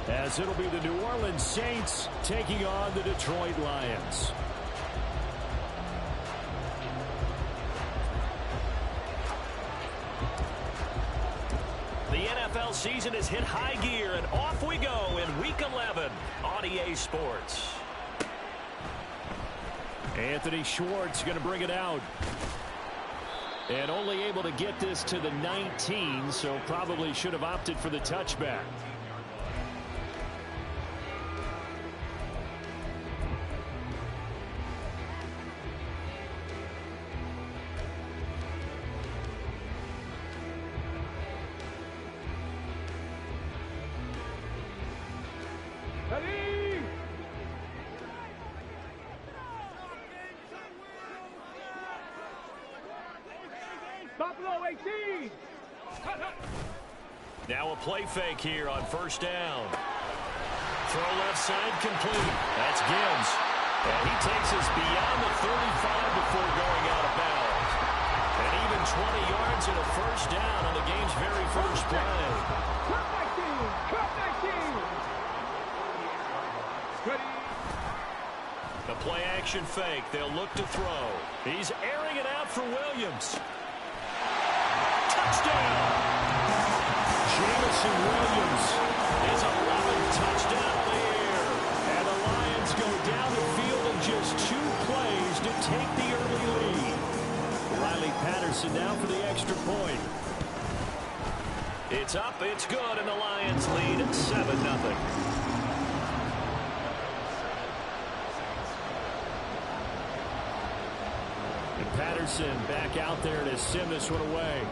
as it'll be the New Orleans Saints taking on the Detroit Lions. The NFL season has hit high gear, and off we go in Week 11 on EA Sports. Anthony Schwartz going to bring it out. And only able to get this to the 19, so probably should have opted for the touchback. Now a play fake here on first down. Throw left side complete. That's Gibbs. And he takes us beyond the 35 before going out of bounds. And even 20 yards and a first down on the game's very first play. The play action fake. They'll look to throw. He's airing it out for Williams. Touchdown! Jameson Williams is 11th touchdown of the year. And the Lions go down the field in just 2 plays to take the early lead. Riley Patterson now for the extra point. It's up, it's good, and the Lions lead 7-0. And Patterson back out there to send this one away.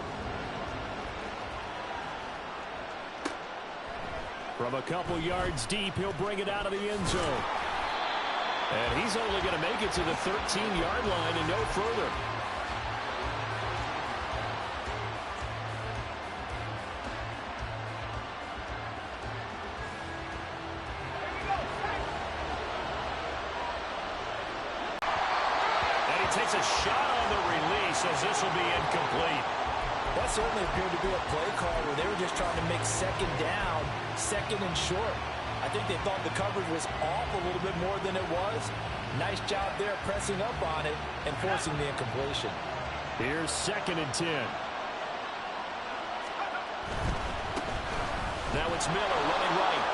From a couple yards deep, he'll bring it out of the end zone. And he's only going to make it to the 13-yard line and no further. And he takes a shot on the release as this will be incomplete. That certainly appeared to be a play call where they were just trying to make second down, second and short. I think they thought the coverage was off a little bit more than it was. Nice job there pressing up on it and forcing the incompletion. Here's 2nd and 10. Now it's Miller running right.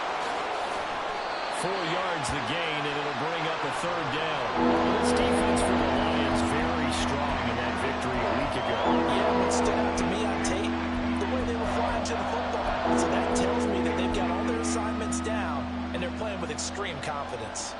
4 yards the gain, and it'll bring up a 3rd down. This defense for the Lions very strong in that victory a week ago. Yeah, what stood out to me on tape, the way they were flying to the football. So that tells me that they've got all their assignments down, and they're playing with extreme confidence.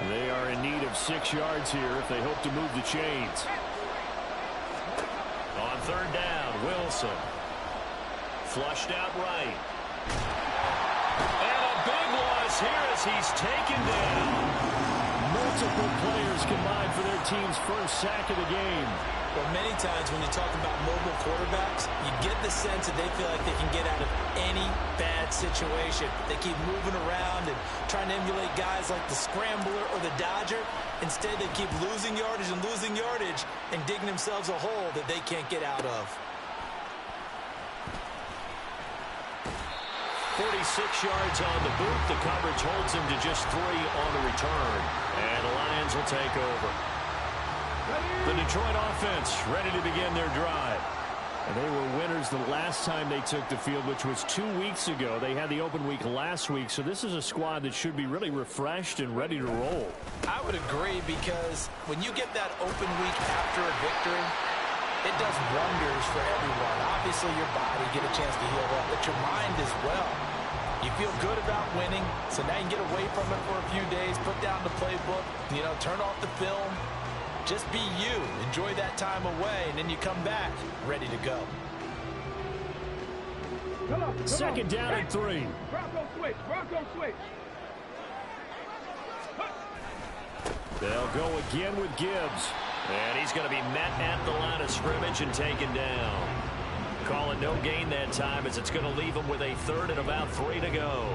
They are in need of 6 yards here if they hope to move the chains. On 3rd down, Wilson. Flushed out right. And a big loss here as he's taken down. Multiple players combined for their team's first sack of the game. Well, many times when you talk about mobile quarterbacks, you get the sense that they feel like they can get out of any bad situation. They keep moving around and trying to emulate guys like the Scrambler or the Dodger. Instead, they keep losing yardage and digging themselves a hole that they can't get out of. 46 yards on the boot. The coverage holds him to just 3 on the return. And the Lions will take over. The Detroit offense ready to begin their drive. And they were winners the last time they took the field, which was 2 weeks ago. They had the open week last week, so this is a squad that should be really refreshed and ready to roll. I would agree, because when you get that open week after a victory, it does wonders for everyone. Obviously, your body get a chance to heal up, but your mind as well. You feel good about winning, so now you can get away from it for a few days, put down the playbook, turn off the film. Just be you. Enjoy that time away, and then you come back ready to go. 2nd down and 3. Bronco switch. They'll go again with Gibbs. And he's going to be met at the line of scrimmage and taken down. Call it no gain that time, as it's going to leave him with a 3rd and about 3 to go.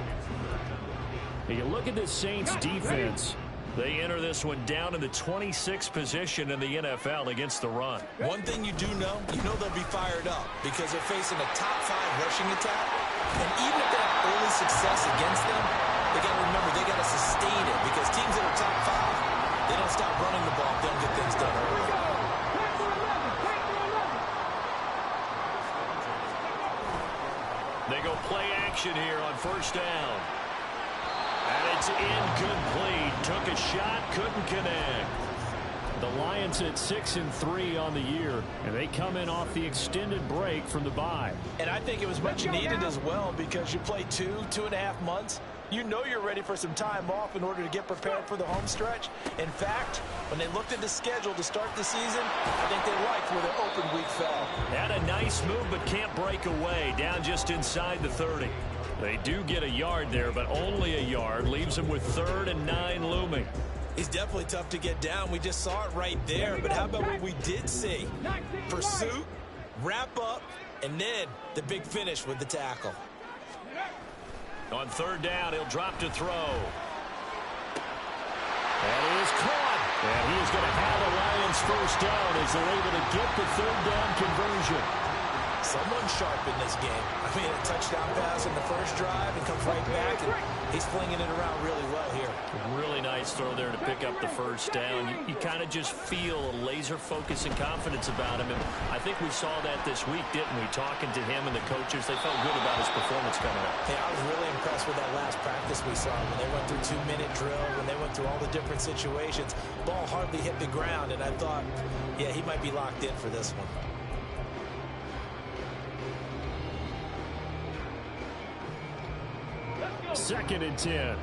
You look at this Saints defense. They enter this one down in the 26th position in the NFL against the run. One thing you do know, they'll be fired up because they're facing a top 5 rushing attack. And even if they have early success against them, they got to remember they got to sustain it because teams that are top 5, they don't stop running the ball if they don't get things done early. They go play action here on first down. And it's incomplete. Took a shot, couldn't connect. The Lions at 6-3 on the year, and they come in off the extended break from the bye. And I think it was much needed as well because you play 2.5 months. You know you're ready for some time off in order to get prepared for the home stretch. In fact, when they looked at the schedule to start the season, I think they liked where the open week fell. Had a nice move, but can't break away. Down just inside the 30. They do get a yard there, but only a yard. Leaves them with 3rd and 9 looming. He's definitely tough to get down. We just saw it right there. But how about what we did see? Pursuit, wrap up, and then the big finish with the tackle. On 3rd down, he'll drop to throw. And he is caught. And he is going to have the Lions first down as they're able to get the 3rd down conversion. Someone sharp in this game. I mean, a touchdown pass in the first drive and comes right back, and he's flinging it around really well here. Really nice throw there to pick up the first down. You kind of just feel a laser focus and confidence about him. And I think we saw that this week, didn't we? Talking to him and the coaches, they felt good about his performance coming up. Hey, I was really impressed with that last practice we saw when they went through 2-minute drill, when they went through all the different situations. Ball hardly hit the ground, and I thought, yeah, he might be locked in for this one. Second and 10.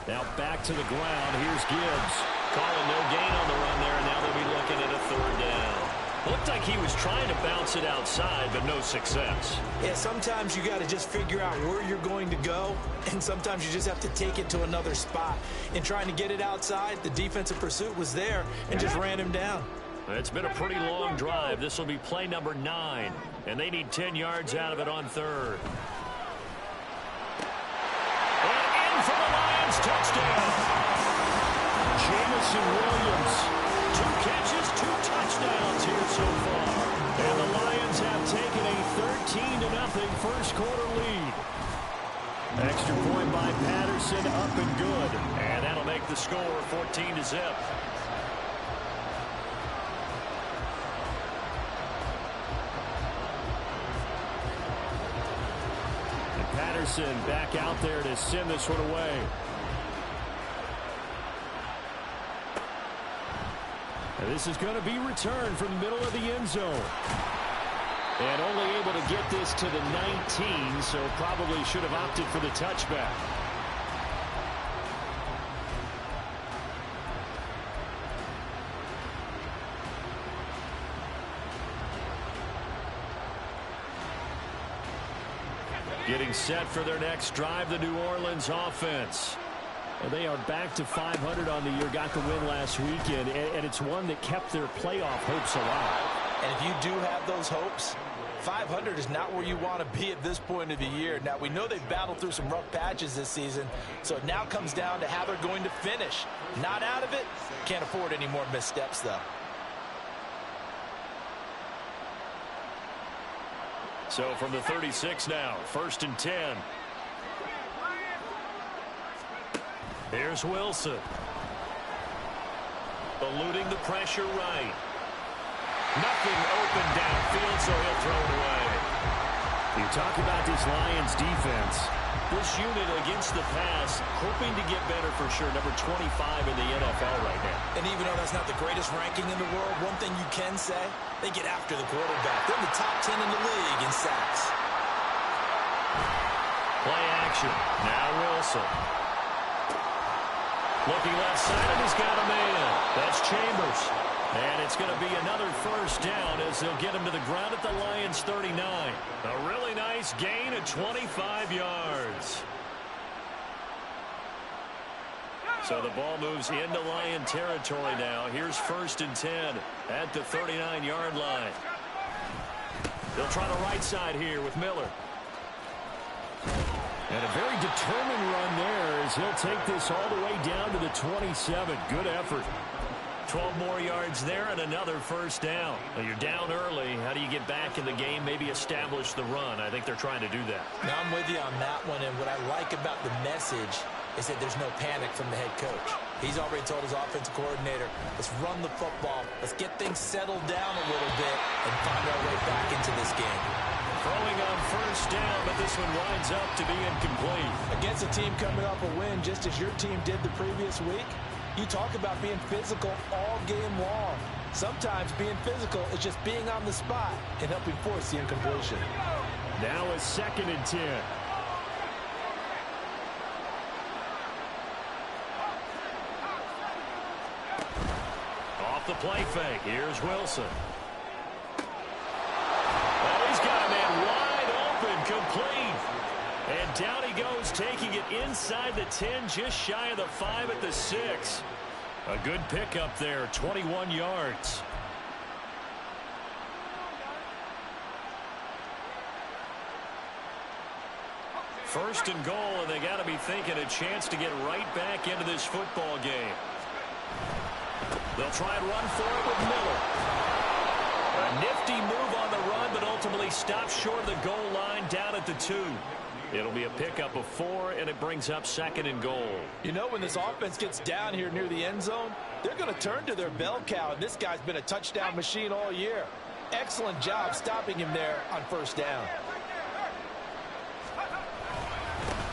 Now back to the ground. Here's Gibbs. Calling no gain on the run there, and now they'll be looking at a 3rd down. Looked like he was trying to bounce it outside, but no success. Yeah, sometimes you got to just figure out where you're going to go, and sometimes you just have to take it to another spot. In trying to get it outside, the defensive pursuit was there and just ran him down. It's been a pretty long drive. This will be play number 9, and they need 10 yards out of it on 3rd. And in for the Lions, touchdown. Jamison Williams. 2 catches, 2 touchdowns here so far. And the Lions have taken a 13-0 first quarter lead. Extra point by Patterson, up and good. And that'll make the score 14-0. Patterson back out there to send this one away. And this is going to be returned from the middle of the end zone. And only able to get this to the 19, so probably should have opted for the touchback. Getting set for their next drive, the New Orleans offense. And they are back to 500 on the year, got the win last weekend, and it's one that kept their playoff hopes alive. And if you do have those hopes, 500 is not where you want to be at this point of the year. Now, we know they've battled through some rough patches this season, so it now comes down to how they're going to finish. Not out of it, can't afford any more missteps, though. So from the 36 now, 1st and 10. Here's Wilson. Eluding the pressure right. Nothing open downfield, so he'll throw it away. You talk about this Lions defense. This unit against the pass, hoping to get better for sure. Number 25 in the NFL right now. And even though that's not the greatest ranking in the world, one thing you can say, they get after the quarterback. They're in the top 10 in the league in sacks. Play action. Now Wilson. Looking left side, and he's got a man. That's Chambers. And it's going to be another first down as they'll get him to the ground at the Lions 39. A really nice gain of 25 yards. So the ball moves into Lion territory now. Here's 1st and 10 at the 39-yard line. They'll try the right side here with Miller. And a very determined run there as he'll take this all the way down to the 27. Good effort. 12 more yards there and another first down. Well, you're down early. How do you get back in the game, maybe establish the run? I think they're trying to do that. Now, I'm with you on that one, and what I like about the message is that there's no panic from the head coach. He's already told his offensive coordinator, let's run the football, let's get things settled down a little bit and find our way back into this game. Throwing on first down, but this one winds up to be incomplete. Against a team coming off a win just as your team did the previous week, you talk about being physical all game long. Sometimes being physical is just being on the spot and helping force the incompletion. Now a 2nd and 10. Off the play fake. Here's Wilson. Oh, he's got a man wide open, complete. And down he goes, taking it inside the 10, just shy of the 5 at the 6. A good pickup there, 21 yards. First and goal, and they got to be thinking a chance to get right back into this football game. They'll try and run for it with Miller. A nifty move on the run, but ultimately stops short of the goal line down at the 2. It'll be a pickup of 4, and it brings up 2nd and goal. You know, when this offense gets down here near the end zone, they're going to turn to their bell cow, and this guy's been a touchdown machine all year. Excellent job stopping him there on first down.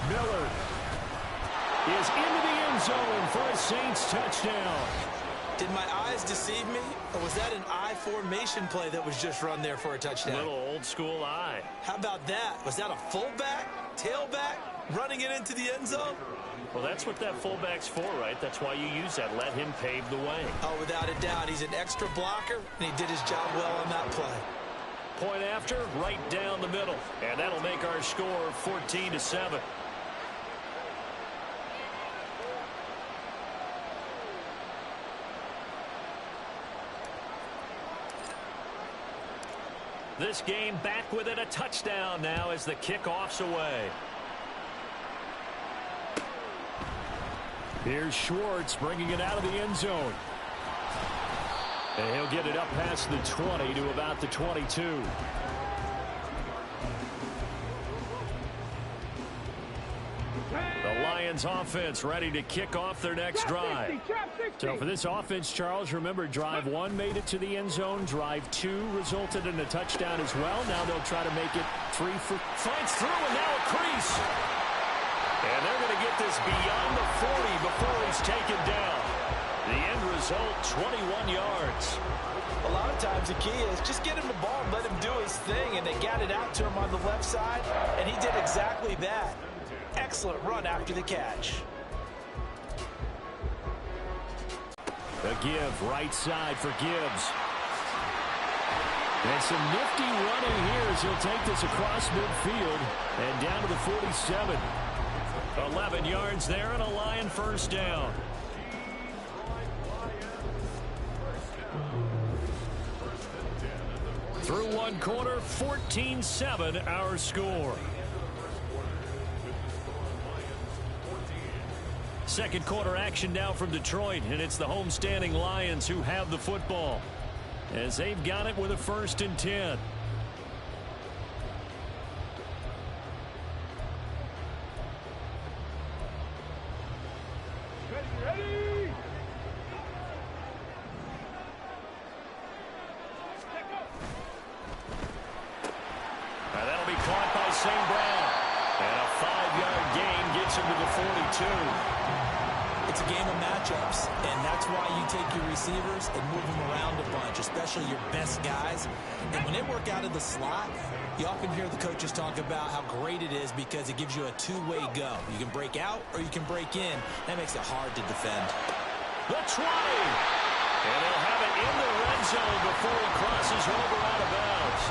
Miller is into the end zone for a Saints touchdown. Did my eyes deceive me, or was that an I formation play that was just run there for a touchdown? Little old school eye. How about that? Was that a fullback, tailback, running it into the end zone? Well, that's what that fullback's for, right? That's why you use that. Let him pave the way. Oh, without a doubt. He's an extra blocker, and he did his job well on that play. Point after, right down the middle. And that'll make our score 14-7. This game back within a touchdown now as the kickoff's away. Here's Schwartz bringing it out of the end zone. And he'll get it up past the 20 to about the 22. The Lions offense ready to kick off their next drive. So for this offense, Charles, remember drive 1 made it to the end zone. Drive 2 resulted in a touchdown as well. Now they'll try to make it 3 for... Finds through and now a crease. And they're going to get this beyond the 40 before he's taken down. The end result, 21 yards. A lot of times the key is just get him the ball and let him do his thing, and they got it out to him on the left side, and he did exactly that. Excellent run after the catch. The give, right side for Gibbs. And some nifty running here as he'll take this across midfield and down to the 47. 11 yards there and a Lion first down. Through one quarter, 14-7 our score. Second quarter action now from Detroit, and it's the homestanding Lions who have the football as they've got it with a 1st and 10. Ready? Now that'll be caught by St. Brown. And a 5-yard gain gets him to the 42. It's a game of matchups, and that's why you take your receivers and move them around a bunch, especially your best guys. And when they work out of the slot, you often hear the coaches talk about how great it is because it gives you a two-way go. You can break out or you can break in. That makes it hard to defend. The 20. And they'll have it in the red zone before he crosses over out of bounds.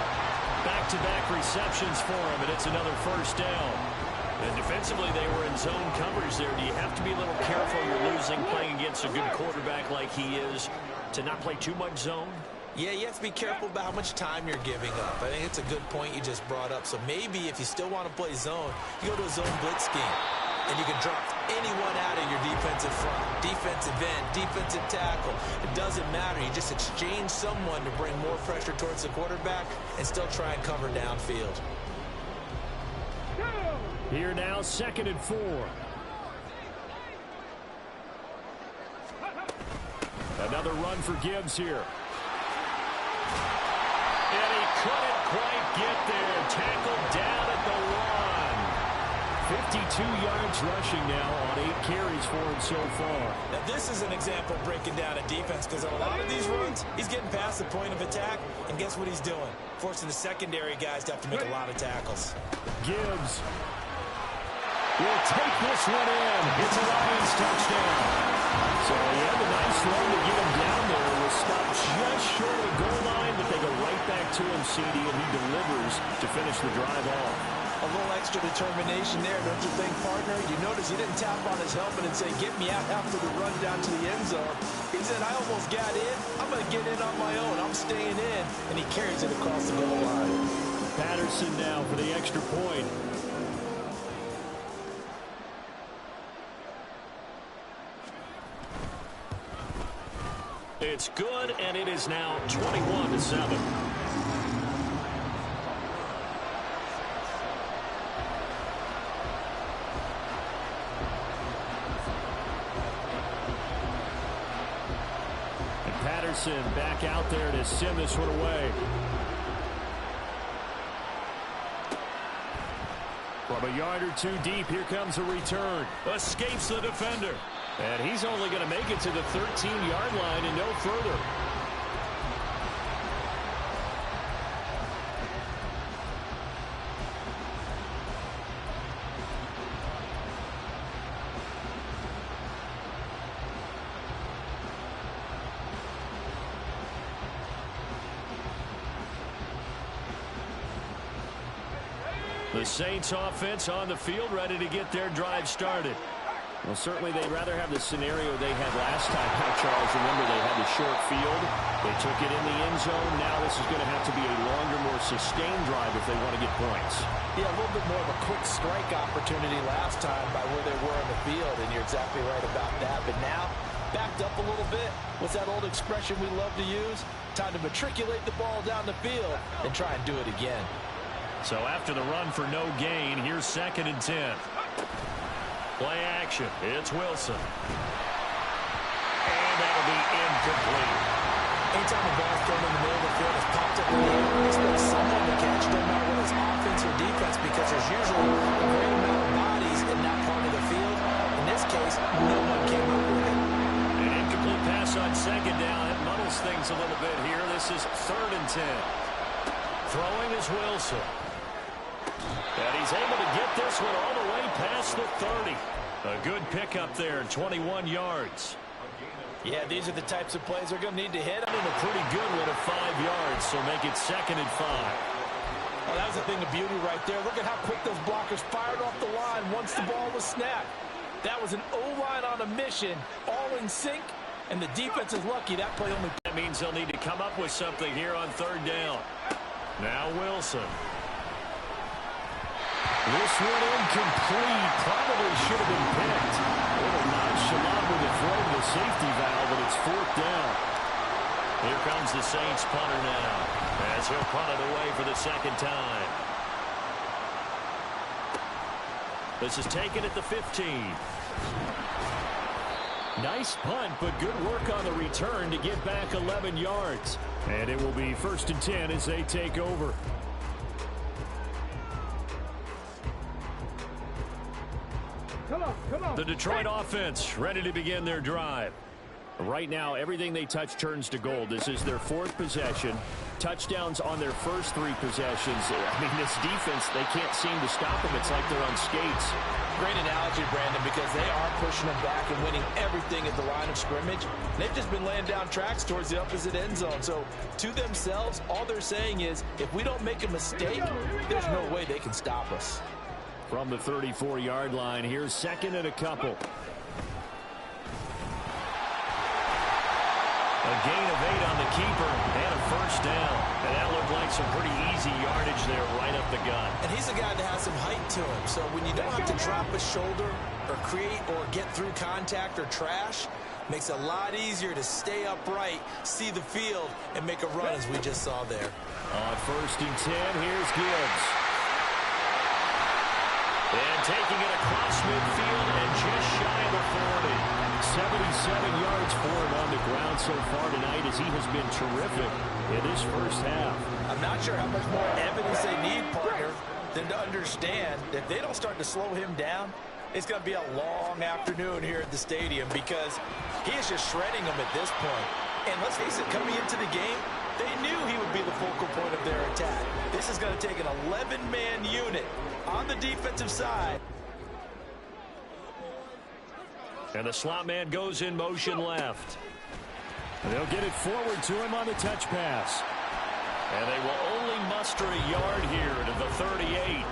Back-to-back receptions for him, and it's another first down. And defensively, they were in zone coverage there. Do you have to be a little careful? You're losing playing against a good quarterback like he is to not play too much zone? Yeah, you have to be careful about how much time you're giving up. I think it's a good point you just brought up. So maybe if you still want to play zone, you go to a zone blitz scheme. And you can drop anyone out of your defensive front, defensive end, defensive tackle. It doesn't matter. You just exchange someone to bring more pressure towards the quarterback and still try and cover downfield. Here now, 2nd and 4. Another run for Gibbs here. And he couldn't quite get there. Tackled down at the 1. 52 yards rushing now on 8 carries for him so far. Now this is an example of breaking down a defense, because on a lot of these runs, he's getting past the point of attack, and guess what he's doing? Forcing the secondary guys to have to make a lot of tackles. Gibbs will take this one in. It's a Lions touchdown. So he had a nice run to get him down there. Was stopped just short of the goal line, but they go right back to him, CD, and he delivers to finish the drive off. A little extra determination there, don't you think, partner? You notice he didn't tap on his helmet and say, get me out after the run down to the end zone. He said, I almost got in. I'm going to get in on my own. I'm staying in. And he carries it across the goal line. Patterson now for the extra point. It's good, and it is now 21-7. Patterson back out there to send this one away. From a yard or two deep, here comes a return. Escapes the defender. And he's only going to make it to the 13-yard line and no further. The Saints offense on the field, ready to get their drive started. Well, certainly they'd rather have the scenario they had last time. Now, Charles, remember they had the short field. They took it in the end zone. Now this is going to have to be a longer, more sustained drive if they want to get points. Yeah, a little bit more of a quick strike opportunity last time by where they were in the field, and you're exactly right about that. But now, backed up a little bit. What's that old expression we love to use? Time to matriculate the ball down the field and try and do it again. So after the run for no gain, here's 2nd and 10. Play action. It's Wilson. And that'll be incomplete. Anytime the ball's thrown in the middle of the field, it's popped up in the air, expect someone to catch, no matter whether it's offense or defense, because there's usually a great amount of bodies in that part of the field. In this case, no one came up with it. An incomplete pass on 2nd down. It muddles things a little bit here. This is 3rd and 10. Throwing is Wilson. And he's able to get this one all the way past the 30. A good pickup there, 21 yards. Yeah, these are the types of plays they're going to need to hit. And a pretty good one of 5 yards, so make it 2nd and 5. Oh, that was a thing of beauty right there. Look at how quick those blockers fired off the line once the ball was snapped. That was an O-line on a mission, all in sync, and the defense is lucky that play only. That means they'll need to come up with something here on 3rd down. Now Wilson. This one incomplete. Probably should have been picked. A little nonchalant with the throw to the safety valve, but it's 4th down. Here comes the Saints punter now, as he'll punt it away for the 2nd time. This is taken at the 15. Nice punt, but good work on the return to get back 11 yards. And it will be 1st and 10 as they take over. Come on. The Detroit offense ready to begin their drive. Right now, everything they touch turns to gold. This is their 4th possession. Touchdowns on their first 3 possessions. I mean, this defense, they can't seem to stop them. It's like they're on skates. Great analogy, Brandon, because they are pushing them back and winning everything at the line of scrimmage. They've just been laying down tracks towards the opposite end zone. So, to themselves, all they're saying is, if we don't make a mistake, there's no way they can stop us. From the 34-yard line, here's 2nd and a couple. A gain of 8 on the keeper and a first down. And that looked like some pretty easy yardage there right up the gut. And he's a guy that has some height to him. So when you don't have to drop a shoulder or create or get through contact or trash, makes it a lot easier to stay upright, see the field, and make a run as we just saw there. On 1st and 10, here's Gibbs. And taking it across midfield and just shy of the 40. 77 yards for him on the ground so far tonight as he has been terrific in this first half. I'm not sure how much more evidence they need, partner, than to understand that if they don't start to slow him down, it's going to be a long afternoon here at the stadium because he is just shredding them at this point. And let's face it, coming into the game, they knew he would be the focal point of their attack. This is going to take an 11-man unit on the defensive side. And the slot man goes in motion left. They'll get it forward to him on the touch pass. And they will only muster a yard here to the 38.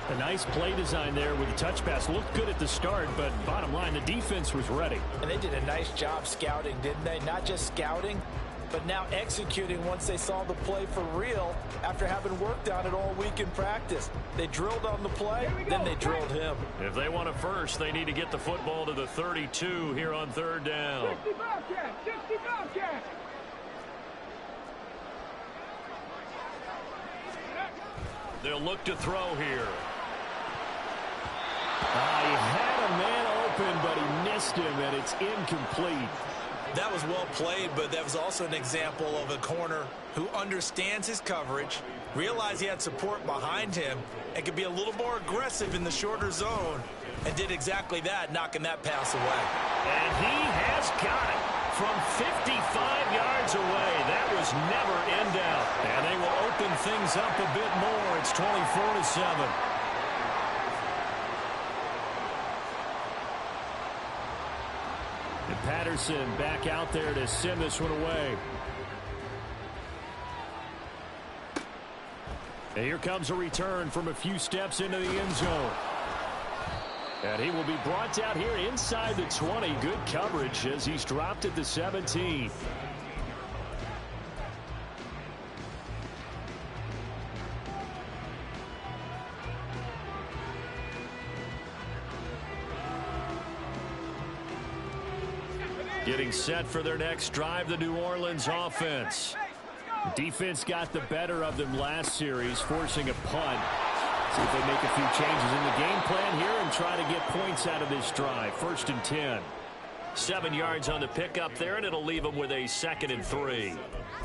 A nice play design there with the touch pass. Looked good at the start, but bottom line, the defense was ready. And they did a nice job scouting, didn't they? Not just scouting, but now executing once they saw the play for real after having worked on it all week in practice. They drilled on the play, then they drilled him. If they want it first, they need to get the football to the 32 here on 3rd down. 60 Bobcat! 60 Bobcat! They'll look to throw here. He had a man open, but he missed him, and it's incomplete. That was well played, but that was also an example of a corner who understands his coverage, realized he had support behind him, and could be a little more aggressive in the shorter zone, and did exactly that, knocking that pass away. And he has got it from 55 yards away. That was never in doubt. And they will open things up a bit more. It's 24-7. And Patterson back out there to send this one away. And here comes a return from a few steps into the end zone. And he will be brought down here inside the 20. Good coverage as he's dropped at the 17. Getting set for their next drive, the New Orleans offense. The defense got the better of them last series, forcing a punt. See if they make a few changes in the game plan here and try to get points out of this drive. 1st and 10. 7 yards on the pickup there, and it'll leave them with a 2nd and 3.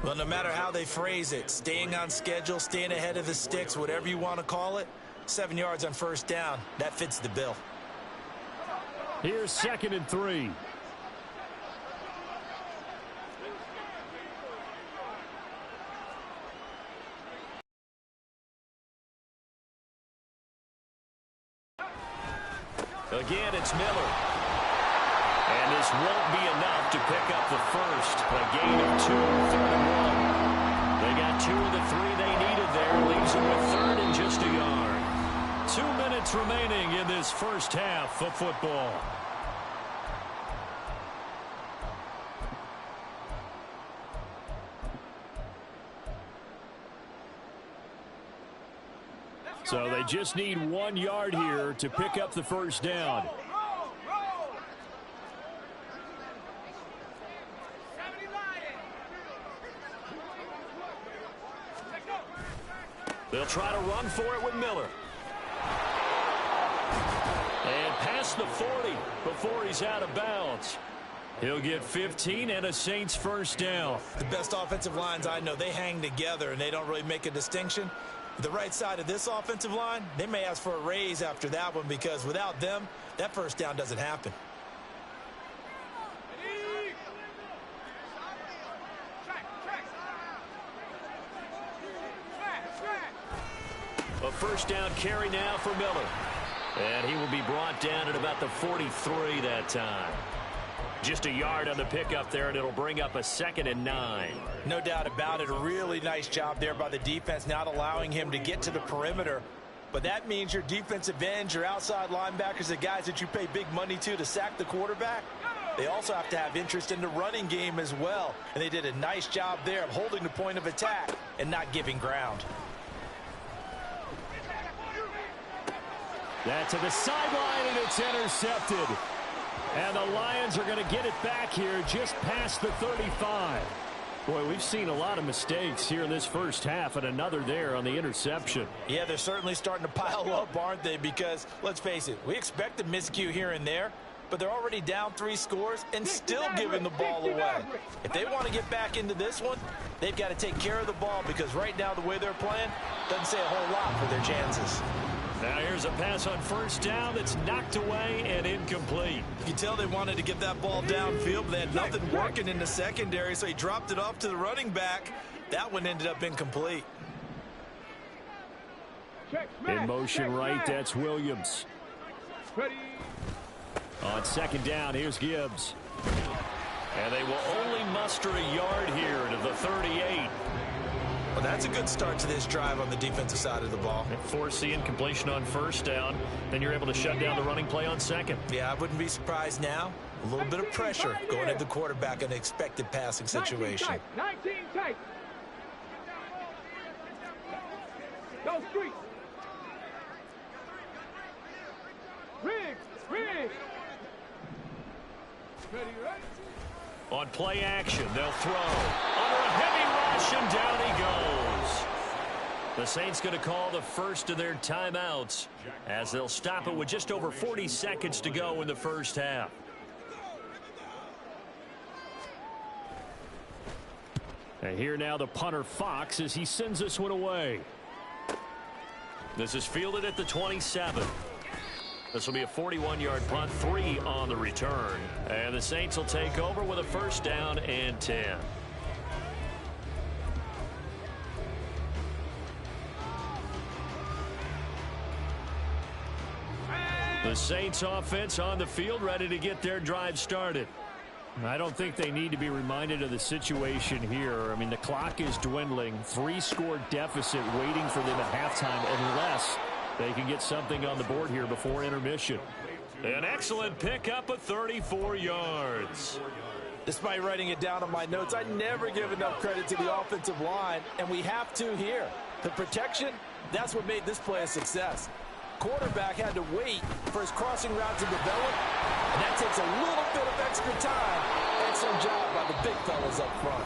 Well, no matter how they phrase it, staying on schedule, staying ahead of the sticks, whatever you want to call it, 7 yards on 1st down, that fits the bill. Here's 2nd and 3. Again, it's Miller. And this won't be enough to pick up the first. A gain of 2, 3rd and 1. They got 2 of the 3 they needed there. Leaves them with 3rd and just a yard. 2 minutes remaining in this first half of football. So they just need 1 yard here to pick up the first down. They'll try to run for it with Miller. And past the 40 before he's out of bounds. He'll get 15 and a Saints first down. The best offensive lines I know, they hang together and they don't really make a distinction. The right side of this offensive line, they may ask for a raise after that one because without them, that first down doesn't happen. A first down carry now for Miller. And he will be brought down at about the 43 that time. Just a yard on the pickup there, and it'll bring up a 2nd and 9. No doubt about it. A really nice job there by the defense, not allowing him to get to the perimeter. But that means your defensive ends, your outside linebackers, the guys that you pay big money to sack the quarterback, They also have to have interest in the running game as well. And they did a nice job there of holding the point of attack and not giving ground. That to the sideline, and it's intercepted. And the Lions are going to get it back here just past the 35. Boy, we've seen a lot of mistakes here in this first half, and another there on the interception. Yeah, they're certainly starting to pile up, aren't they? Because, let's face it, we expect a miscue here and there, but they're already down 3 scores and still giving the ball away. If they want to get back into this one, they've got to take care of the ball, because right now the way they're playing doesn't say a whole lot for their chances. Now here's a pass on first down that's knocked away and incomplete. You can tell they wanted to get that ball downfield, but they had nothing working in the secondary, so he dropped it off to the running back. That one ended up incomplete. In motion right, that's Williams. On second down, here's Gibbs. And they will only muster a yard here to the 38. Well, that's a good start to this drive on the defensive side of the ball. And force the incompletion on first down. Then you're able to shut down the running play on second. Yeah, I wouldn't be surprised now. A little bit of pressure going at the quarterback in an expected passing situation. 19 tight. Go street. Riggs. Ready. On play action, they'll throw. Under a heavy rush, and down he goes. The Saints going to call the first of their timeouts as they'll stop it with just over 40 seconds to go in the first half. And here now the punter Fox as he sends this one away. This is fielded at the 27. This will be a 41-yard punt, 3 on the return. And the Saints will take over with a first down and 10. The Saints offense on the field ready to get their drive started. I don't think they need to be reminded of the situation here. I mean, the clock is dwindling. 3-score deficit waiting for them at halftime unless they can get something on the board here before intermission. An excellent pickup of 34 yards. Despite writing it down on my notes, I never give enough credit to the offensive line, and we have to here. The protection, that's what made this play a success. Quarterback had to wait for his crossing route to develop, and that takes a little bit of extra time. Excellent job by the big fellas up front.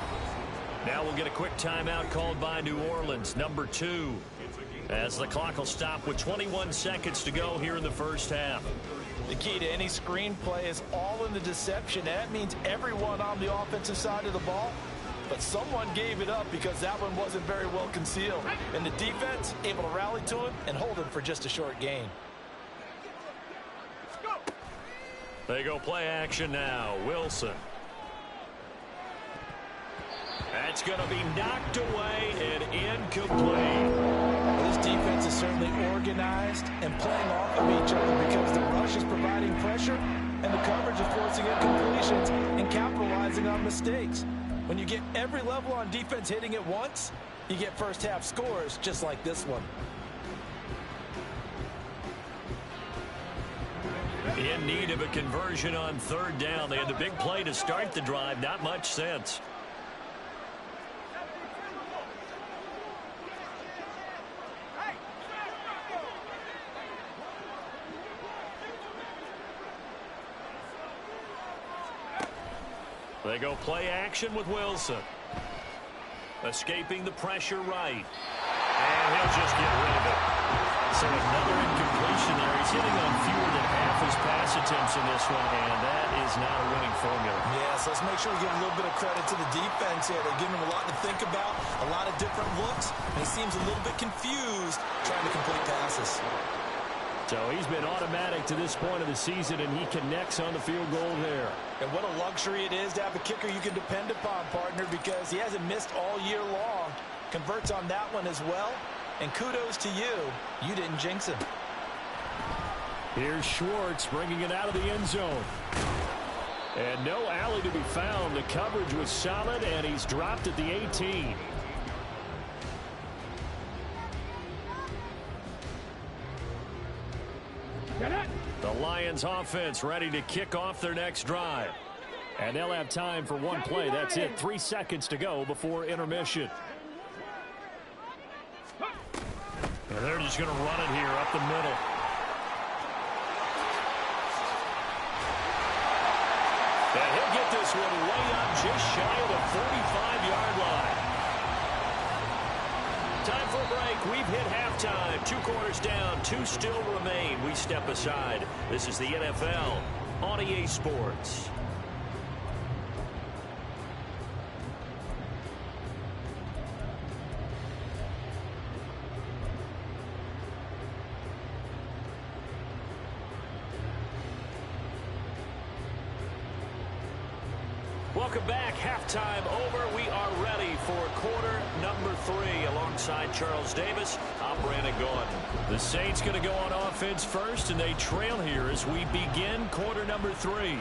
Now we'll get a quick timeout called by New Orleans, number 2. As the clock will stop with 21 seconds to go here in the first half. The key to any screenplay is all in the deception. That means everyone on the offensive side of the ball, but someone gave it up because that one wasn't very well concealed. And the defense able to rally to him and hold him for just a short gain. They go play action now. Wilson. That's going to be knocked away and incomplete. This defense is certainly organized and playing off of each other because the rush is providing pressure and the coverage is forcing incompletions and capitalizing on mistakes. When you get every level on defense hitting at once, you get first half scores just like this one. In need of a conversion on third down. They had the big play to start the drive. Not much sense. They go play action with Wilson. Escaping the pressure right. And he'll just get rid of it. So another incompletion there. He's hitting on fewer than half his pass attempts in this one, and that is not a winning formula. Yeah, so let's make sure we give a little bit of credit to the defense here. They're giving him a lot to think about, a lot of different looks, and he seems a little bit confused trying to complete passes. So he's been automatic to this point of the season, and he connects on the field goal there. And what a luxury it is to have a kicker you can depend upon, partner, because he hasn't missed all year long. Converts on that one as well. And kudos to you. You didn't jinx him. Here's Schwartz bringing it out of the end zone. And no alley to be found. The coverage was solid, and he's dropped at the 18. The Lions offense ready to kick off their next drive. And they'll have time for one play. That's it. 3 seconds to go before intermission. And they're just going to run it here up the middle. And he'll get this one way up just shy of the 45-yard line. Time for a break. We've hit halftime. 2 quarters down. 2 still remain. We step aside. This is the NFL on EA Sports. Welcome back. Halftime over. We are ready for quarter number 3 alongside Charles Davis. I'm Brandon Gaudin. The Saints going to go on offense first, and they trail here as we begin quarter number 3.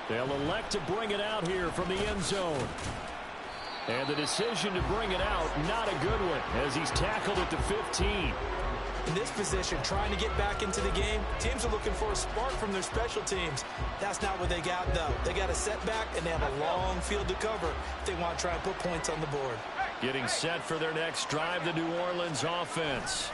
They'll elect to bring it out here from the end zone. And the decision to bring it out, not a good one, as he's tackled at the 15. In this position, trying to get back into the game, teams are looking for a spark from their special teams. That's not what they got, though. They got a setback, and they have a long field to cover if they want to try and put points on the board. Getting set for their next drive, the New Orleans offense.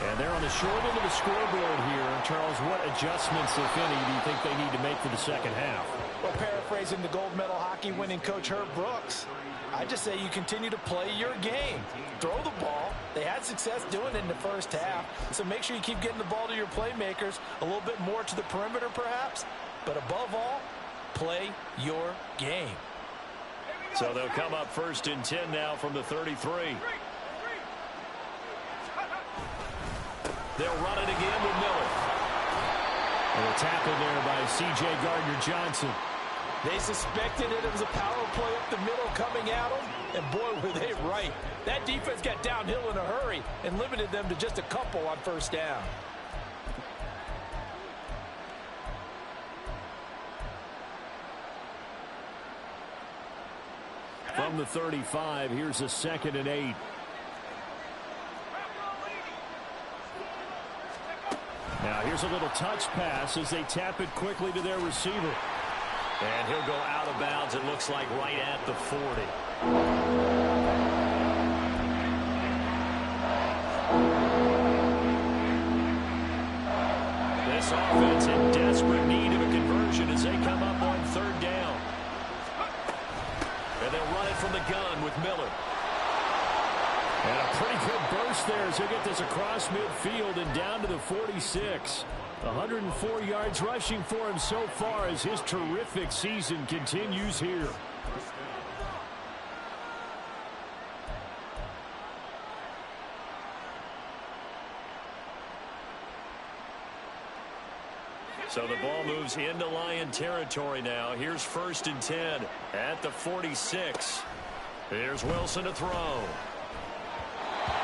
And they're on the short end of the scoreboard here. Charles, what adjustments, if any, do you think they need to make for the second half? Well, paraphrasing the gold medal hockey winning coach Herb Brooks, I just say you continue to play your game. Throw the ball. They had success doing it in the first half, so make sure you keep getting the ball to your playmakers, a little bit more to the perimeter perhaps, but above all, play your game. So they'll come up 1st and 10 now from the 33. They'll run it again with Miller. And a tackle there by C.J. Gardner-Johnson. They suspected it was a power play up the middle coming at them, and boy, were they right. That defense got downhill in a hurry and limited them to just a couple on first down. From the 35, here's a 2nd and 8. Now here's a little touch pass as they tap it quickly to their receiver. And he'll go out of bounds, it looks like, right at the 40. This offense in desperate need of a conversion as they come up on 3rd down. And they'll run it from the gun with Miller. And a pretty good burst there as he'll get this across midfield and down to the 46. 104 yards rushing for him so far as his terrific season continues here. So the ball moves into Lion territory now. Here's 1st and 10 at the 46. Here's Wilson to throw.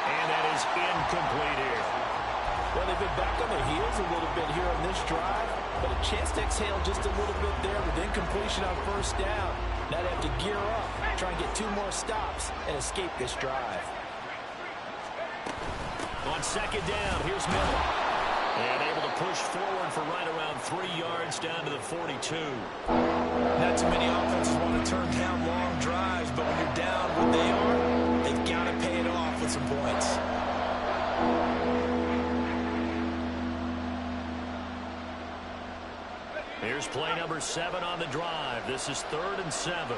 And that is incomplete here. Well, they've been back on their heels a little bit here on this drive, but a chance to exhale just a little bit there with incompletion on 1st down. Now they have to gear up, try and get 2 more stops, and escape this drive. On 2nd down, here's Miller. And able to push forward for right around 3 yards down to the 42. Not too many offenses want to turn down long drives, but when you're down what they are, they've got to pay it off with some points. Here's play number 7 on the drive. This is 3rd and 7.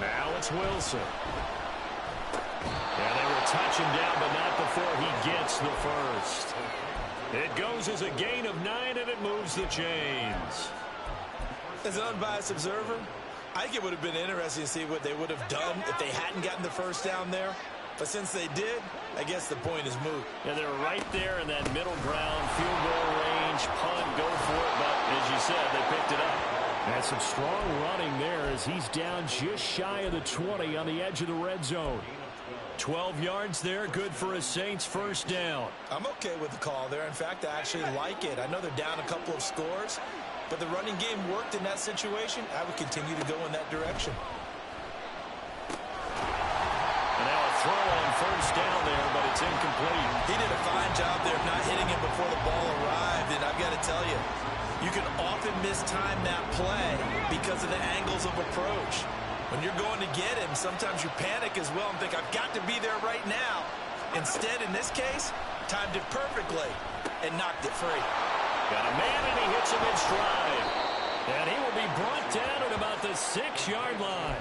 Now it's Wilson. And they will touch him down, but not before he gets the first. It goes as a gain of 9, and it moves the chains. As an unbiased observer, I think it would have been interesting to see what they would have done if they hadn't gotten the first down there. But since they did, I guess the point is moot. Yeah, they're right there in that middle ground, field goal range, punt, go for it. But as you said, they picked it up. And some strong running there as he's down just shy of the 20 on the edge of the red zone. 12 yards there, good for a Saints first down. I'm okay with the call there. In fact, I actually like it. I know they're down a couple of scores, but the running game worked in that situation. I would continue to go in that direction. And now a throw on first down there, but it's incomplete. He did a fine job there of not hitting him before the ball arrived, and I've got to tell you, You can often mistime that play because of the angles of approach. When you're going to get him, sometimes you panic as well and think, I've got to be there right now. Instead, in this case, timed it perfectly and knocked it free. Got a man, and he hits him in stride. And he will be brought down at about the 6-yard line.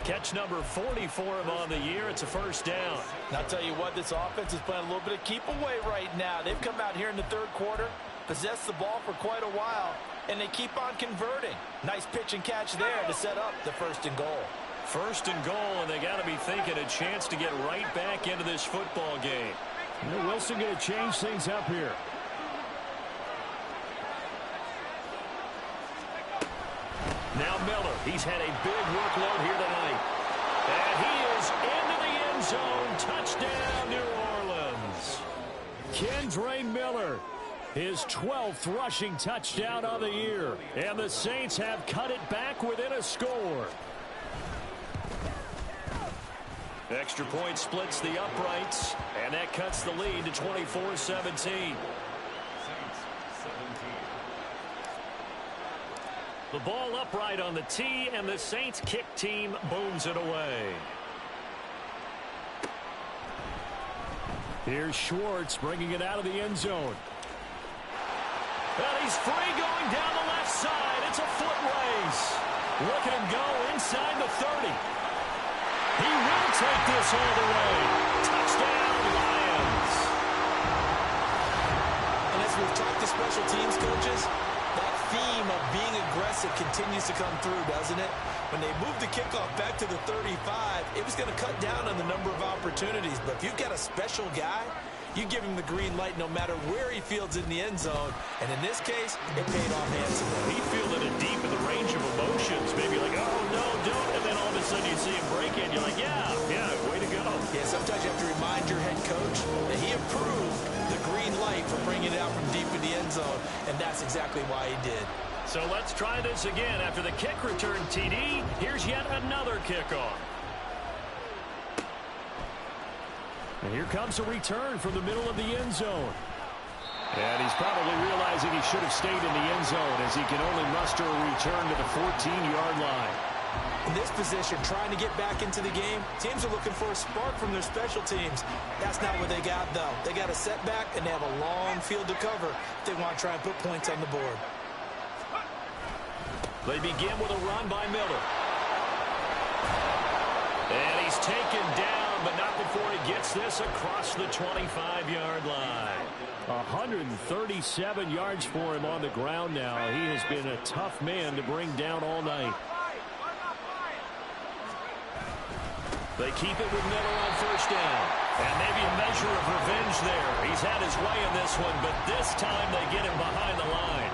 Catch number 40 for him on the year. It's a first down. And I'll tell you what, this offense is playing a little bit of keep away right now. They've come out here in the third quarter, possessed the ball for quite a while, and they keep on converting. Nice pitch and catch there to set up the 1st and goal. 1st and goal, and they got to be thinking a chance to get right back into this football game. Wilson going to change things up here. Now Miller, he's had a big workload here tonight. And he is into the end zone. Touchdown, New Orleans. Kendre Miller, his 12th rushing touchdown of the year. And the Saints have cut it back within a score. Extra point splits the uprights, and that cuts the lead to 24-17. The ball upright on the tee, and the Saints kick team booms it away. Here's Schwartz bringing it out of the end zone. And he's free going down the left side. It's a foot race. Look at him go inside the 30. He will take this all the way. Touchdown, Lions. And as we've talked to special teams coaches, that theme of being aggressive continues to come through, doesn't it? When they moved the kickoff back to the 35, it was going to cut down on the number of opportunities. But if you've got a special guy, you give him the green light no matter where he fields in the end zone. And in this case, it paid off handsomely. He fielded it deep in the range of emotions. Maybe like, oh, no, don't. And then all of a sudden you see him break it. You're like, yeah, way to go. Yeah, sometimes you have to remind your head coach that he approved the green light for bringing it out from deep in the end zone. And that's exactly why he did. So let's try this again. After the kick return TD, here's yet another kickoff. And here comes a return from the middle of the end zone. And he's probably realizing he should have stayed in the end zone as he can only muster a return to the 14-yard line. In this position, trying to get back into the game, teams are looking for a spark from their special teams. That's not what they got, though. They got a setback, and they have a long field to cover if they want to try and put points on the board. They begin with a run by Miller. And he's taken down, but not before he gets this across the 25-yard line. 137 yards for him on the ground now. He has been a tough man to bring down all night. They keep it with Miller on 1st down. And maybe a measure of revenge there. He's had his way in this one, but this time they get him behind the line.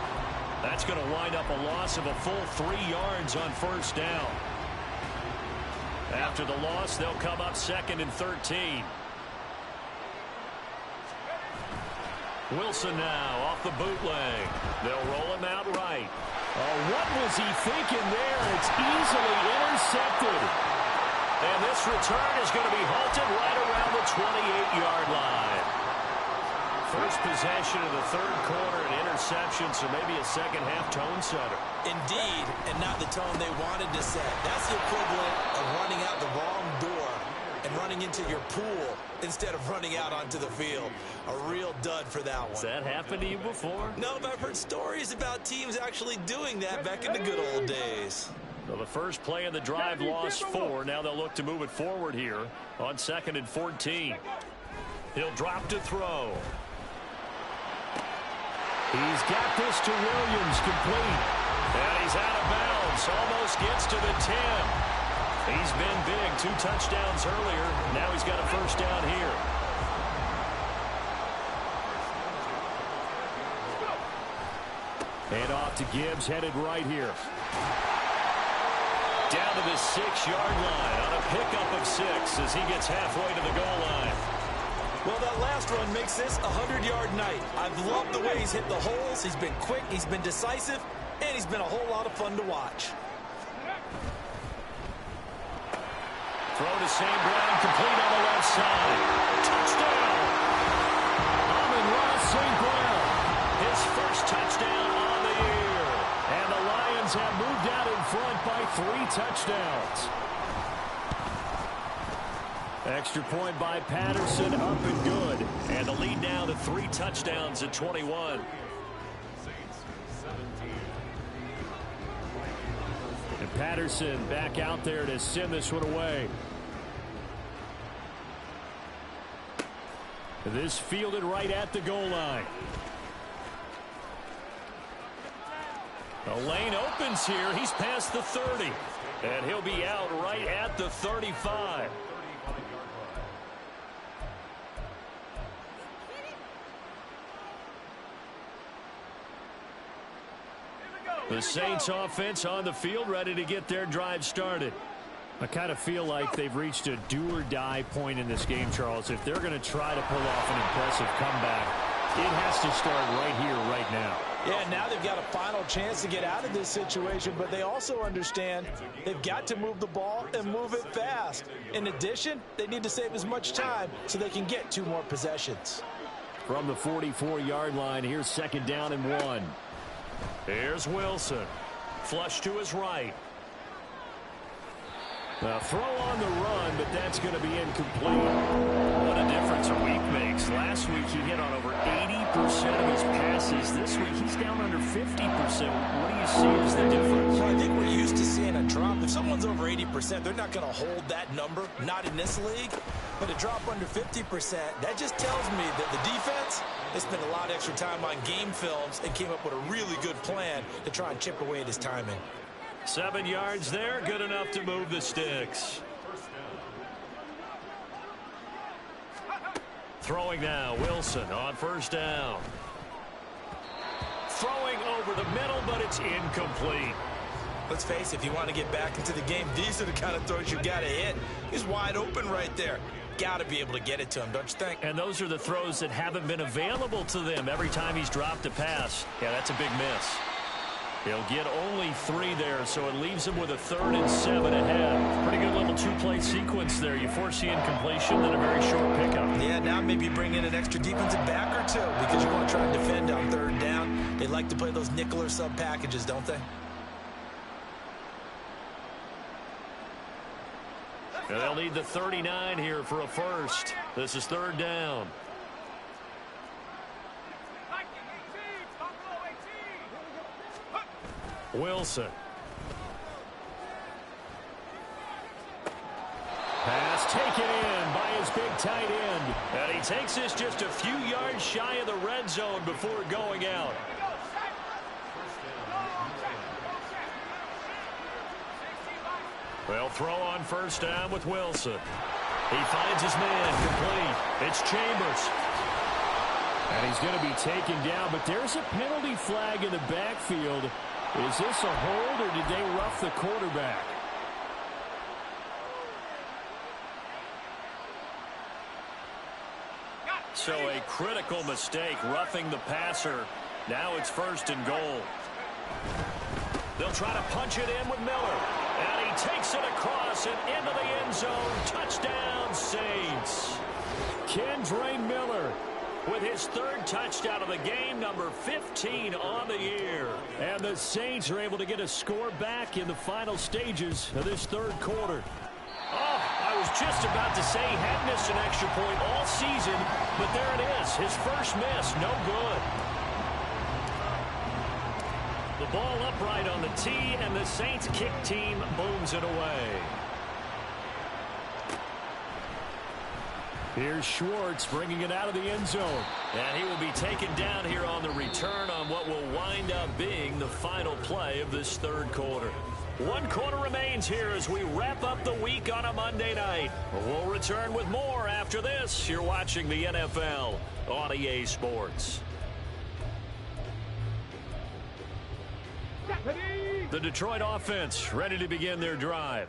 That's going to wind up a loss of a full 3 yards on 1st down. After the loss, they'll come up 2nd and 13. Wilson now off the bootleg. They'll roll him out right. Oh, what was he thinking there? It's easily intercepted. And this return is going to be halted right around the 28-yard line. First possession of the third quarter, an interception, so maybe a second-half tone setter. Indeed, and not the tone they wanted to set. That's the equivalent of running out the wrong door and running into your pool instead of running out onto the field. A real dud for that one. Has that happened to you before? No, but I've heard stories about teams actually doing that back in the good old days. So the first play of the drive lost 4. Now they'll look to move it forward here on 2nd and 14. He'll drop to throw. He's got this to Williams, complete. And he's out of bounds. Almost gets to the 10. He's been big. 2 touchdowns earlier. Now he's got a 1st down here. And off to Gibbs, headed right here. Down to the 6-yard line on a pickup of 6 as he gets halfway to the goal line. Well, that last run makes this a 100-yard night. I've loved the way he's hit the holes. He's been quick, he's been decisive, and he's been a whole lot of fun to watch. Throw to St. Brown, complete on the left side. Touchdown! Amon-Ra St. Brown, his first touchdown on the year. 3 touchdowns. Extra point by Patterson, up and good. And the lead now to 3 touchdowns at 21. And Patterson back out there to send this one away. This fielded right at the goal line. The lane opens here. He's past the 30. And he'll be out right at the 35. The Saints offense on the field, ready to get their drive started. I kind of feel like they've reached a do-or-die point in this game, Charles. If they're going to try to pull off an impressive comeback, it has to start right here, right now. Yeah, now they've got a final chance to get out of this situation, but they also understand they've got to move the ball and move it fast. In addition, they need to save as much time so they can get 2 more possessions. From the 44-yard line, here's 2nd down and 1. Here's Wilson. Flush to his right. A throw on the run, but that's going to be incomplete. What a difference a week makes. Last week he hit on over 80% of his passes. This week he's down under 50%. What do you see as the difference? Well, I think we're used to seeing a drop. If someone's over 80%, they're not going to hold that number. Not in this league. But a drop under 50%, that just tells me that the defense, they spent a lot of extra time on game films and came up with a really good plan to try and chip away at his timing. 7 yards there, good enough to move the sticks. Throwing now, Wilson on 1st down. Throwing over the middle, but it's incomplete. Let's face it, if you want to get back into the game, these are the kind of throws you got to hit. He's wide open right there. Got to be able to get it to him, don't you think? And those are the throws that haven't been available to them every time he's dropped a pass. Yeah, that's a big miss. He'll get only 3 there, so it leaves him with a 3rd and 7 ahead. Pretty good little 2-play sequence there. You force the incompletion, then a very short pickup. Yeah, now maybe bring in an extra defensive back or 2 because you want to try and defend on 3rd down. They like to play those nickel or sub packages, don't they? And they'll need the 39 here for a first. This is 3rd down. Wilson. Pass taken in by his big tight end. And he takes this just a few yards shy of the red zone before going out. They'll throw on 1st down with Wilson. He finds his man complete. It's Chambers. And he's going to be taken down, but there's a penalty flag in the backfield. Is this a hold, or did they rough the quarterback? So a critical mistake, roughing the passer. Now it's 1st and goal. They'll try to punch it in with Miller. And he takes it across and into the end zone. Touchdown, Saints. Kendre Miller with his 3rd touchdown of the game, number 15 on the year. And the Saints are able to get a score back in the final stages of this 3rd quarter. Oh, I was just about to say he had missed an extra point all season, but there it is. His first miss, no good. The ball upright on the tee, and the Saints kick team booms it away. Here's Schwartz bringing it out of the end zone. And he will be taken down here on the return on what will wind up being the final play of this 3rd quarter. 1 quarter remains here as we wrap up the week on a Monday night. We'll return with more after this. You're watching the NFL on EA Sports. The Detroit offense ready to begin their drive.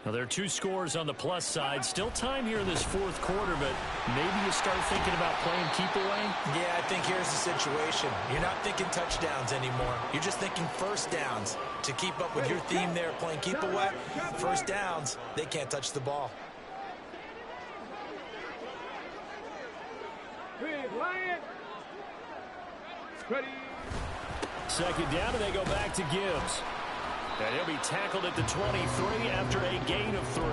Now, there are 2 scores on the plus side. Still time here in this 4th quarter, but maybe you start thinking about playing keep away? Yeah, I think here's the situation. You're not thinking touchdowns anymore. You're just thinking 1st downs. To keep up with your theme there, playing keep away, 1st downs, they can't touch the ball. Ready. 2nd down, and they go back to Gibbs. And he'll be tackled at the 23 after a gain of 3.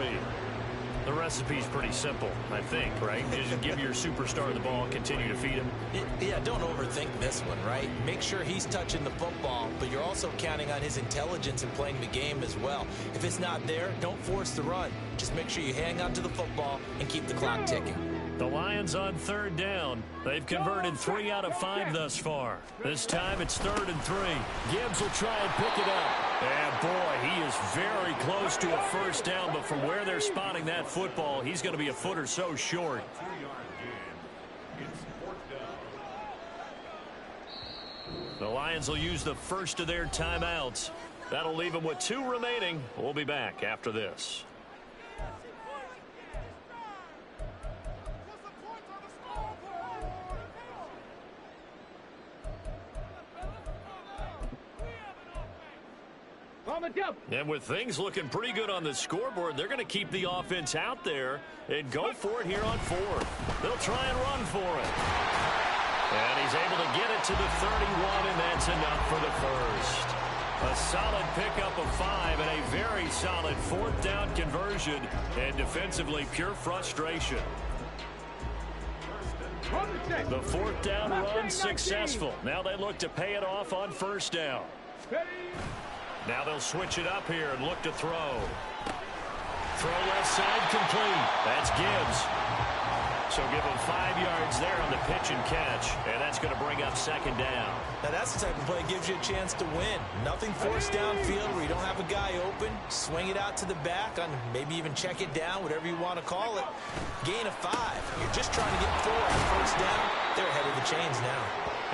The recipe's pretty simple, I think, right? Just give your superstar the ball, continue to feed him. Yeah, don't overthink this one, right? Make sure he's touching the football, but you're also counting on his intelligence in playing the game as well. If it's not there, don't force the run. Just make sure you hang on to the football and keep the clock ticking. The Lions on 3rd down. They've converted 3 out of 5 thus far. This time it's 3rd and 3. Gibbs will try and pick it up. And boy, he is very close to a first down, but from where they're spotting that football, he's going to be a foot or so short. The Lions will use the first of their timeouts. That'll leave them with 2 remaining. We'll be back after this. And with things looking pretty good on the scoreboard, they're going to keep the offense out there and go for it here on 4th. They'll try and run for it. And he's able to get it to the 31, and that's enough for the first. A solid pickup of 5 and a very solid 4th down conversion, and defensively pure frustration. The 4th down run successful. Now they look to pay it off on 1st down. Now they'll switch it up here and look to throw. Throw left side complete. That's Gibbs. So give him 5 yards there on the pitch and catch, and that's going to bring up 2nd down. Now that's the type of play that gives you a chance to win. Nothing forced downfield where you don't have a guy open. Swing it out to the back, on maybe even check it down, whatever you want to call it. Gain of 5. You're just trying to get 4 on 1st down. They're ahead of the chains now.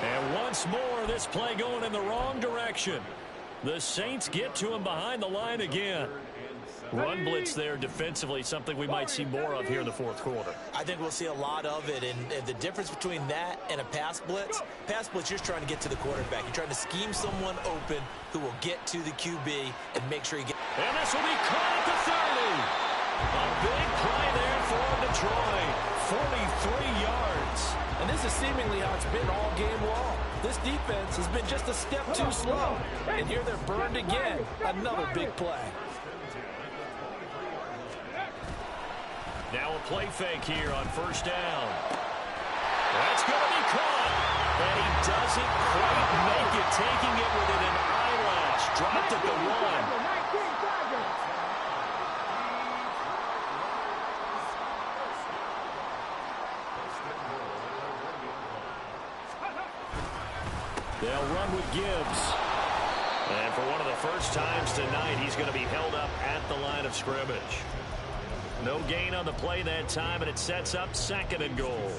And once more, this play going in the wrong direction. The Saints get to him behind the line again. Run blitz there defensively, something we might see more of here in the 4th quarter. I think we'll see a lot of it, and the difference between that and a pass blitz, you're just trying to get to the quarterback. You're trying to scheme someone open who will get to the QB and make sure you get. And this will be caught at the 30. A big play there for Detroit. 43 yards. And this is seemingly how it's been all game long. This defense has been just a step too slow. And here they're burned again. Another big play. Now a play fake here on 1st down. That's going to be caught. And he doesn't quite make it, taking it within an eyelash. Dropped at the 1. They'll run with Gibbs. And for one of the first times tonight, he's going to be held up at the line of scrimmage. No gain on the play that time, and it sets up 2nd and goal.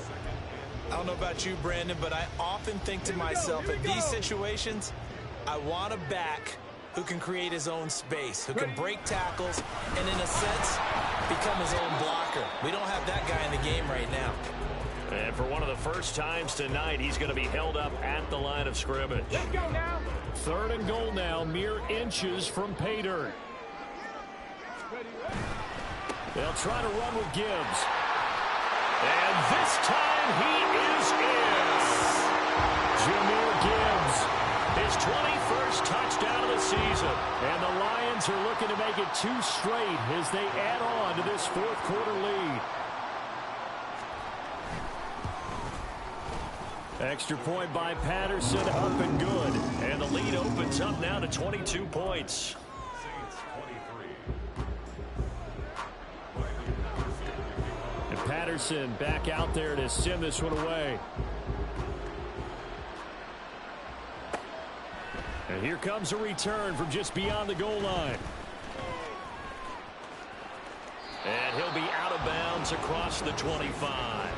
I don't know about you, Brandon, but I often think to myself, in these situations, I want a back who can create his own space, who can break tackles, and in a sense, become his own blocker. We don't have that guy in the game right now. And for one of the first times tonight, he's going to be held up at the line of scrimmage. Let's go now. 3rd and goal now, mere inches from pay dirt. They'll try to run with Gibbs. And this time he is in. Jahmyr Gibbs, his 21st touchdown of the season. And the Lions are looking to make it 2 straight as they add on to this 4th quarter lead. Extra point by Patterson, up and good. And the lead opens up now to 22 points. And Patterson back out there to send this one away. And here comes a return from just beyond the goal line. And he'll be out of bounds across the 25.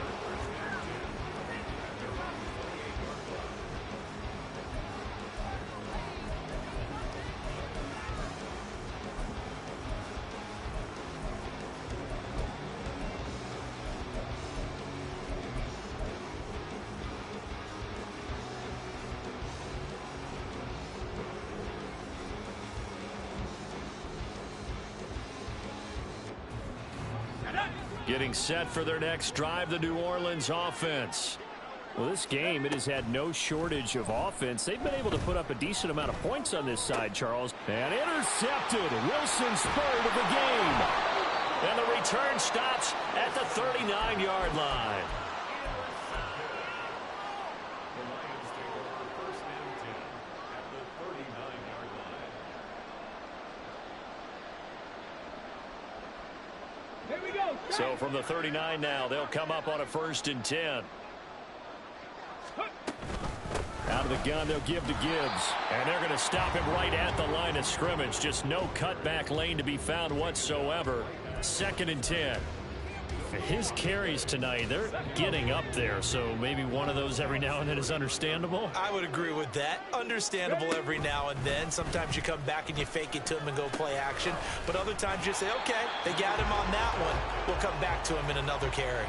Getting set for their next drive, the New Orleans offense. Well, this game, it has had no shortage of offense. They've been able to put up a decent amount of points on this side, Charles. And intercepted. Wilson's third of the game. And the return stops at the 39-yard line. Here we go. So from the 39 now, they'll come up on a 1st and 10. Out of the gun, they'll give to Gibbs. And they're going to stop him right at the line of scrimmage. Just no cutback lane to be found whatsoever. 2nd and 10. His carries tonight, they're getting up there, so maybe one of those every now and then is understandable. I would agree with that. Understandable every now and then. Sometimes you come back and you fake it to him and go play action. But other times you say, okay, they got him on that one. We'll come back to him in another carry.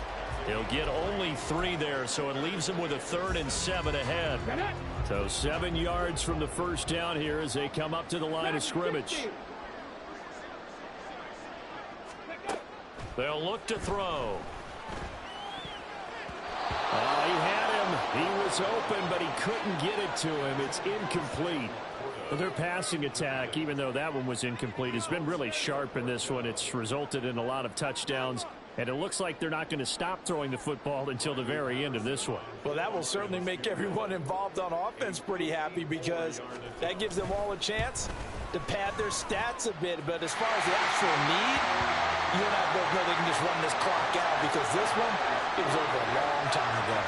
He'll get only 3 there, so it leaves him with a 3rd and 7 ahead. So 7 yards from the first down here as they come up to the line of scrimmage. They'll look to throw. He had him. He was open, but he couldn't get it to him. It's incomplete. Well, their passing attack, even though that one was incomplete, has been really sharp in this one. It's resulted in a lot of touchdowns. And it looks like they're not going to stop throwing the football until the very end of this one. Well, that will certainly make everyone involved on offense pretty happy because that gives them all a chance to pad their stats a bit. But as far as the actual need, you and I both know they can just run this clock out because this one, it was over a long time ago.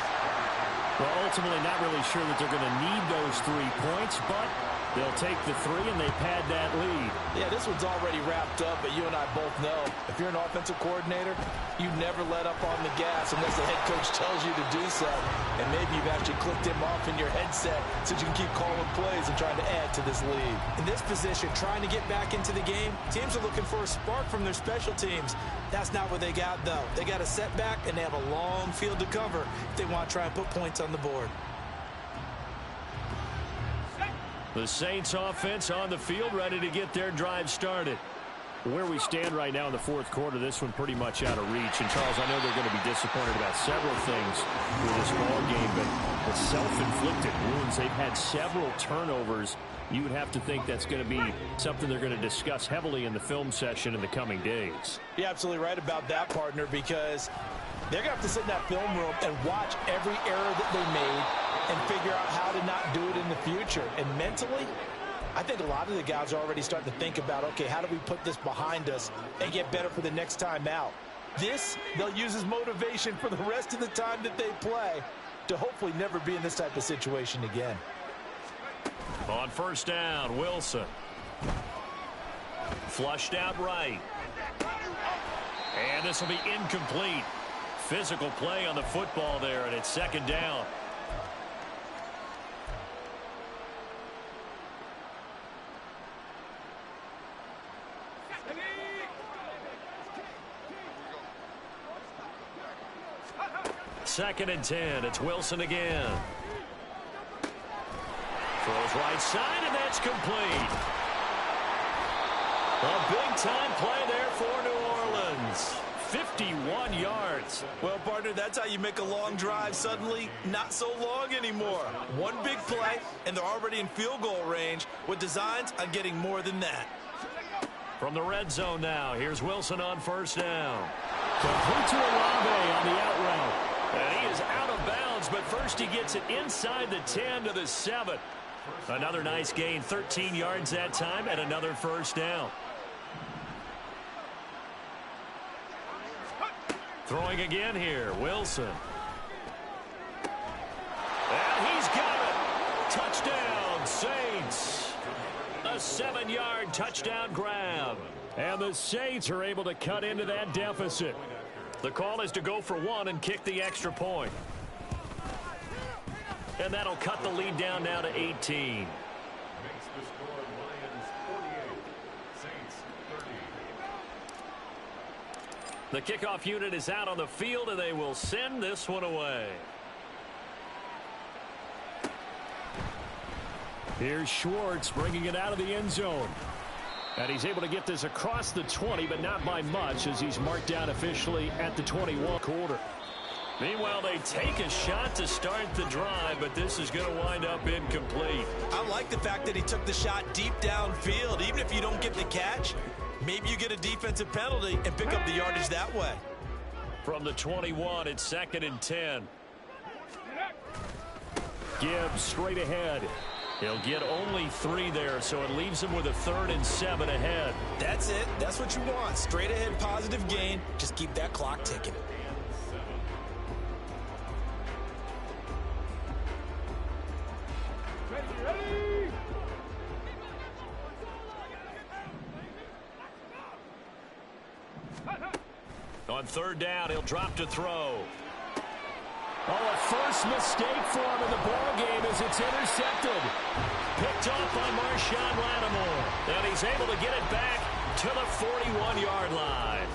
Well, ultimately not really sure that they're going to need those 3 points, but they'll take the 3 and they pad that lead. Yeah, this one's already wrapped up, but you and I both know if you're an offensive coordinator, you never let up on the gas unless the head coach tells you to do so. And maybe you've actually clicked him off in your headset so you can keep calling plays and trying to add to this lead. In this position, trying to get back into the game, teams are looking for a spark from their special teams. That's not what they got, though. They got a setback, and they have a long field to cover if they want to try and put points on the board. The Saints offense on the field, ready to get their drive started. Where we stand right now in the fourth quarter, this one pretty much out of reach. And, Charles, I know they're going to be disappointed about several things with this ball game, but the self-inflicted wounds, they've had several turnovers. You would have to think that's going to be something they're going to discuss heavily in the film session in the coming days. You're absolutely right about that, partner, because they're going to have to sit in that film room and watch every error that they made and figure out how to not do it in the future. And mentally, I think a lot of the guys are already starting to think about, okay, how do we put this behind us and get better for the next time out? This, they'll use as motivation for the rest of the time that they play to hopefully never be in this type of situation again. On 1st down, Wilson. Flushed out right. And this will be incomplete. Physical play on the football there, and it's 2nd down. Second and 10. It's Wilson again. Throws right side, and that's complete. A big-time play there for New Orleans. 51 yards. Well, partner, that's how you make a long drive suddenly not so long anymore. One big play, and they're already in field goal range with designs on getting more than that. From the red zone now, here's Wilson on 1st down. Complete to Olave on the out route. And he is out of bounds, but first he gets it inside the 10 to the 7. Another nice gain, 13 yards that time, and another 1st down. Throwing again here, Wilson. And he's got it. Touchdown, Saints. A 7-yard touchdown grab. And the Saints are able to cut into that deficit. The call is to go for 1 and kick the extra point. And that'll cut the lead down now to 18. The kickoff unit is out on the field, and they will send this one away. Here's Schwartz bringing it out of the end zone. And he's able to get this across the 20, but not by much as he's marked down officially at the 21 quarter. Meanwhile, they take a shot to start the drive, but this is going to wind up incomplete. I like the fact that he took the shot deep downfield. Even if you don't get the catch, maybe you get a defensive penalty and pick up the yardage that way. From the 21, it's 2nd and 10. Gibbs straight ahead. He'll get only 3 there, so it leaves him with a 3rd and 7 ahead. That's it. That's what you want. Straight ahead, positive gain. Just keep that clock ticking. Ready. On 3rd down, he'll drop to throw. Oh, a first mistake for him in the ball game as it's intercepted. Picked off by Marshawn Lattimore. And he's able to get it back to the 41-yard line.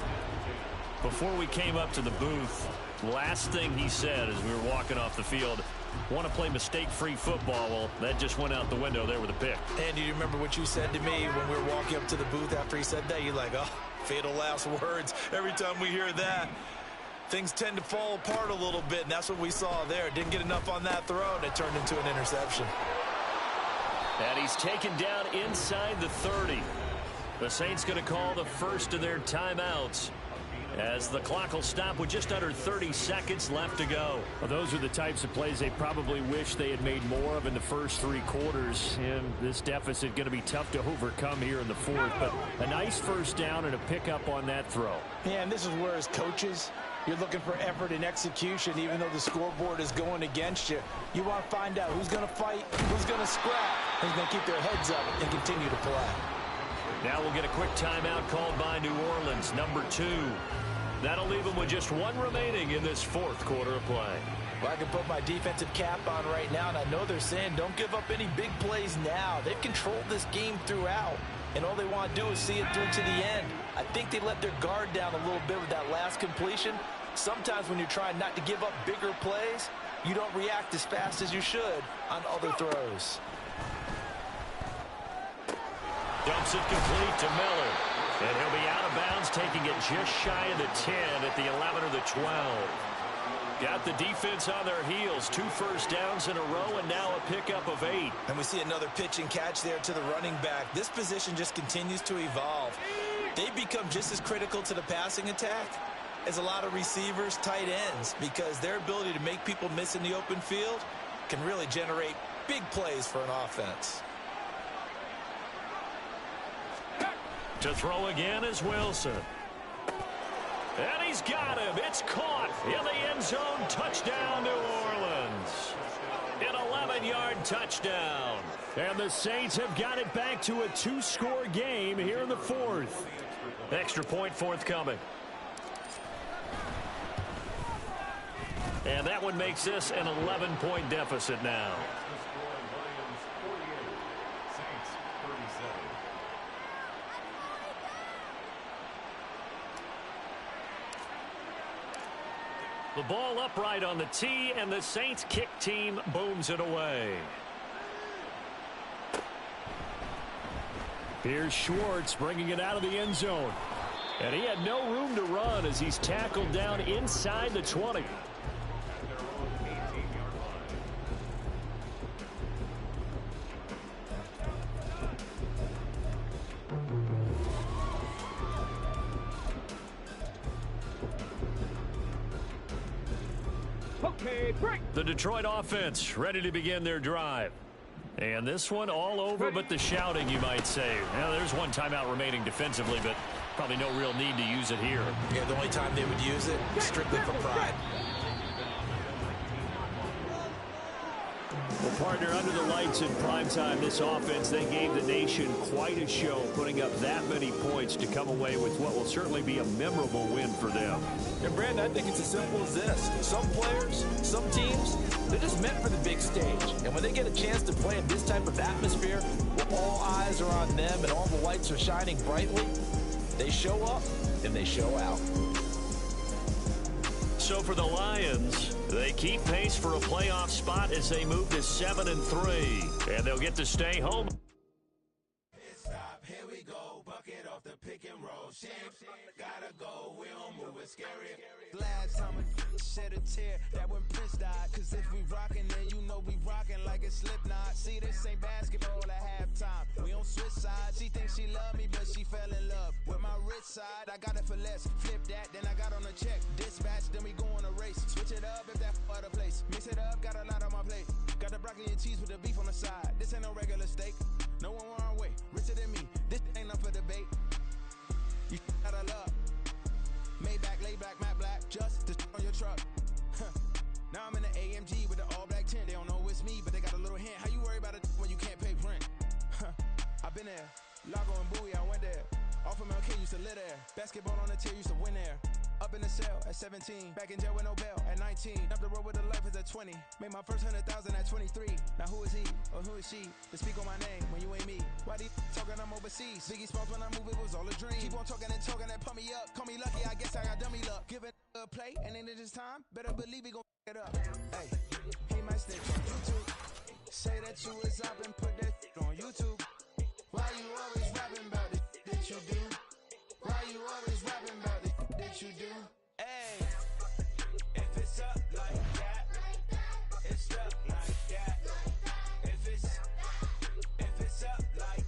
Before we came up to the booth, last thing he said as we were walking off the field, want to play mistake-free football. Well, that just went out the window there with a pick. And do you remember what you said to me when we were walking up to the booth after he said that? You're like, oh, fatal last words. Every time we hear that, things tend to fall apart a little bit, and that's what we saw there. Didn't get enough on that throw, and it turned into an interception. And he's taken down inside the 30. The Saints going to call the first of their timeouts as the clock will stop with just under 30 seconds left to go. Well, those are the types of plays they probably wish they had made more of in the first 3 quarters. And this deficit going to be tough to overcome here in the 4th. But a nice first down and a pickup on that throw. Yeah, and this is where as coaches, you're looking for effort and execution, even though the scoreboard is going against you. You want to find out who's going to fight, who's going to scrap, who's going to keep their heads up and continue to play. Now we'll get a quick timeout called by New Orleans, number 2. That'll leave them with just 1 remaining in this 4th quarter of play. Well, I can put my defensive cap on right now, and I know they're saying don't give up any big plays now. They've controlled this game throughout, and all they want to do is see it through to the end. I think they let their guard down a little bit with that last completion. Sometimes when you're trying not to give up bigger plays, you don't react as fast as you should on other throws. Dumps it complete to Miller. And he'll be out of bounds, taking it just shy of the 10 at the 11 or the 12. Got the defense on their heels. 2 first downs in a row, and now a pickup of 8. And we see another pitch and catch there to the running back. This position just continues to evolve. They become just as critical to the passing attack as a lot of receivers, tight ends, because their ability to make people miss in the open field can really generate big plays for an offense. To throw again is Wilson. And he's got him. It's caught in the end zone. Touchdown, New Orleans. An 11-yard touchdown. And the Saints have got it back to a 2-score game here in the 4th. Extra point forthcoming. And that one makes this an 11-point deficit now. The ball upright on the tee, and the Saints kick team booms it away. Here's Schwartz bringing it out of the end zone. And he had no room to run as he's tackled down inside the 20. Okay, break. The Detroit offense ready to begin their drive. And this one all over but the shouting, you might say. Now, there's 1 timeout remaining defensively, but probably no real need to use it here. Yeah, the only time they would use it, strictly for pride. Well, partner, under the lights in primetime, this offense, they gave the nation quite a show, putting up that many points to come away with what will certainly be a memorable win for them. And, Brandon, I think it's as simple as this. Some players, some teams, they're just meant for the big stage. And when they get a chance to play in this type of atmosphere, where all eyes are on them and all the lights are shining brightly, they show up and they show out. So for the Lions, they keep pace for a playoff spot as they move to 7-3. And they'll get to stay home. Stop, here we go, bucket off the pick and roll. saying? Gotta go, we don't move it scary. Last time I shed a tear, that when Prince died. Cause if we rockin', then you know we rockin' like a Slipknot. See, this ain't basketball at halftime. We don't switch sides. She thinks she love me, but she fell in love with my rich side. I got it for less. Flip that, then I got on a check. Dispatch, then we go on a race. Switch it up if that other place. Mix it up, got a lot on my plate. Got the broccoli and cheese with the beef on the side. This ain't no regular steak. No one wrong way. Richer than me. This ain't up for debate. You out of luck. Maybach, lay back, matte black. Just the on your truck. Now I'm in the AMG with the all black tint. They don't know it's me, but they got a little hint. How you worry about it when you can't pay rent? I been there. Lago and Bowie, I went there. Off of MLK, used to live there. Basketball on the tier, used to win there. Up in the cell at 17. Back in jail with no bail at 19. Up the road with the life is at 20. Made my first 100,000 at 23. Now who is he or who is she to speak on my name when you ain't me? Why they talking I'm overseas? Biggie Smalls when I move, it was all a dream. Keep on talking and pump me up. Call me lucky, I guess I got dummy luck. Give it a play, and then it's time. Better believe he gon' it up. Hey, he might snitch on YouTube. Say that you was up and put that on YouTube. Why you always rapping about it that you do? Why you always rapping about it that you do?